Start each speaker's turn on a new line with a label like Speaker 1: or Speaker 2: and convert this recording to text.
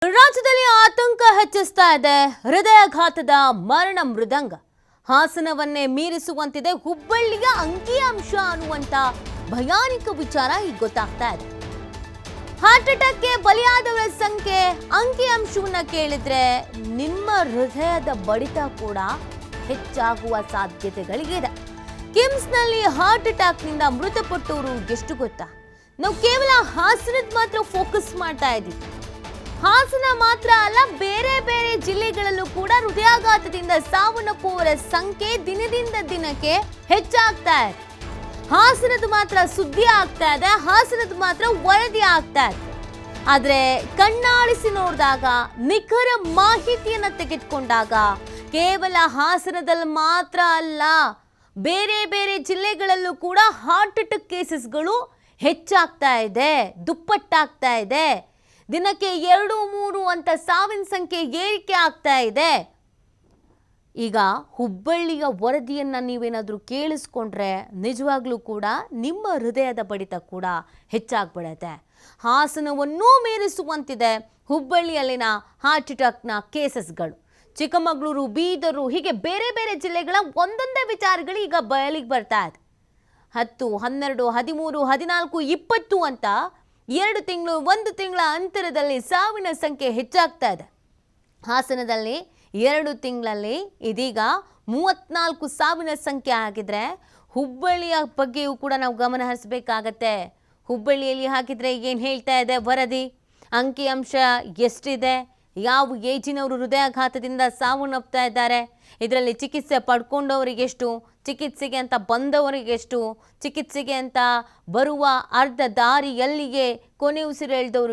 Speaker 1: ರಾಜ್ಯದಲ್ಲಿ ಆತಂಕ ಹೆಚ್ಚಿಸ್ತಾ ಇದೆ ಹೃದಯಾಘಾತದ ಮರಣ ಮೃದಂಗ. ಹಾಸನವನ್ನೇ ಮೀರಿಸುವಂತಿದೆ ಹುಬ್ಬಳ್ಳಿಯ ಅಂಕಿಅಂಶ ಅನ್ನುವಂತ ಭಯಾನಕ ವಿಚಾರ ಈಗ ಗೊತ್ತಾಗ್ತಾ ಇದೆ. ಹಾರ್ಟ್ ಅಟ್ಯಾಕ್ಗೆ ಬಲಿಯಾದವರ ಸಂಖ್ಯೆ ಅಂಕಿಅಂಶವನ್ನ ಕೇಳಿದ್ರೆ ನಿಮ್ಮ ಹೃದಯದ ಬಡಿತ ಕೂಡ ಹೆಚ್ಚಾಗುವ ಸಾಧ್ಯತೆಗಳಿದೆ. ಕಿಮ್ಸ್ನಲ್ಲಿ ಹಾರ್ಟ್ ಅಟ್ಯಾಕ್ನಿಂದ ಮೃತಪಟ್ಟವರು ಎಷ್ಟು ಗೊತ್ತಾ? ನಾವು ಕೇವಲ ಹಾಸನದ ಮಾತ್ರ ಫೋಕಸ್ ಮಾಡ್ತಾ ಇದ್ದೀವಿ. ಹಾಸನ ಮಾತ್ರ ಅಲ್ಲ, ಬೇರೆ ಬೇರೆ ಜಿಲ್ಲೆಗಳಲ್ಲೂ ಕೂಡ ಹೃದಯಾಘಾತದಿಂದ ಸಾವನ್ನಪ್ಪುವವರ ಸಂಖ್ಯೆ ದಿನದಿಂದ ದಿನಕ್ಕೆ ಹೆಚ್ಚಾಗ್ತಾ ಇದೆ. ಹಾಸನದ ಮಾತ್ರ ಸುದ್ದಿ ಆಗ್ತಾ ಇದೆ, ಹಾಸನದ ಮಾತ್ರ ವರದಿ ಆಗ್ತಾ ಇದೆ. ಆದ್ರೆ ಕಣ್ಣಾಡಿಸಿ ನೋಡಿದಾಗ, ನಿಖರ ಮಾಹಿತಿಯನ್ನ ತೆಗೆದುಕೊಂಡಾಗ ಕೇವಲ ಹಾಸನದಲ್ಲಿ ಮಾತ್ರ ಅಲ್ಲ, ಬೇರೆ ಬೇರೆ ಜಿಲ್ಲೆಗಳಲ್ಲೂ ಕೂಡ ಹಾರ್ಟ್ ಅಟ್ಯಾಕ್ ಕೇಸಸ್ಗಳು ಹೆಚ್ಚಾಗ್ತಾ ಇದೆ, ದುಪ್ಪಟ್ಟಾಗ್ತಾ ಇದೆ. ದಿನಕ್ಕೆ 2-3 ಅಂತ ಸಾವಿನ ಸಂಖ್ಯೆ ಏರಿಕೆ ಆಗ್ತಾ ಇದೆ. ಈಗ ಹುಬ್ಬಳ್ಳಿಯ ವರದಿಯನ್ನ ನೀವೇನಾದರೂ ಕೇಳಿಸ್ಕೊಂಡ್ರೆ ನಿಜವಾಗ್ಲೂ ಕೂಡ ನಿಮ್ಮ ಹೃದಯದ ಬಡಿತ ಕೂಡ ಹೆಚ್ಚಾಗ್ಬಿಡುತ್ತೆ. ಹಾಸನವನ್ನೂ ಮೀರಿಸುವಂತಿದೆ ಹುಬ್ಬಳ್ಳಿಯಲ್ಲಿನ ಹಾರ್ಟ್ ಅಟ್ಯಾಕ್ನ ಕೇಸಸ್ಗಳು. ಚಿಕ್ಕಮಗಳೂರು, ಬೀದರು, ಹೀಗೆ ಬೇರೆ ಬೇರೆ ಜಿಲ್ಲೆಗಳ ಒಂದೊಂದೇ ವಿಚಾರಗಳು ಈಗ ಬಯಲಿಗೆ ಬರ್ತಾ ಇದೆ. 10, 12, 13, 14, 20 ಅಂತ 2 ತಿಂಗಳು 1 ತಿಂಗಳ ಅಂತರದಲ್ಲಿ ಸಾವಿನ ಸಂಖ್ಯೆ ಹೆಚ್ಚಾಗ್ತಾ ಇದೆ. ಹಾಸನದಲ್ಲಿ 2 ತಿಂಗಳಲ್ಲಿ ಇದೀಗ 34 ಸಾವಿನ ಸಂಖ್ಯೆ ಆಗಿದ್ರೆ ಹುಬ್ಬಳ್ಳಿಯ ಬಗ್ಗೆಯೂ ಕೂಡ ನಾವು ಗಮನ ಹರಿಸಬೇಕಾಗತ್ತೆ. ಹುಬ್ಬಳ್ಳಿಯಲ್ಲಿ ಹಾಕಿದ್ರೆ ಏನು ಹೇಳ್ತಾ ಇದೆ ವರದಿ? ಅಂಕಿಅಂಶ ಎಷ್ಟಿದೆ? ಯಾವ ಏಜಿನವರು ಹೃದಯಾಘಾತದಿಂದ ಸಾವನ್ನಪ್ತಾ ಇದ್ದಾರೆ? ಇದರಲ್ಲಿ ಚಿಕಿತ್ಸೆ ಪಡ್ಕೊಂಡವರಿಗೆಷ್ಟು, ಚಿಕಿತ್ಸೆಗೆ ಅಂತ ಬಂದವರಿಗೆಷ್ಟು, ಚಿಕಿತ್ಸೆಗೆ ಅಂತ ಬರುವ ಅರ್ಧ ದಾರಿಯಲ್ಲಿಯೇ ಕೊನೆ ಉಸಿರೆಳೆದವರು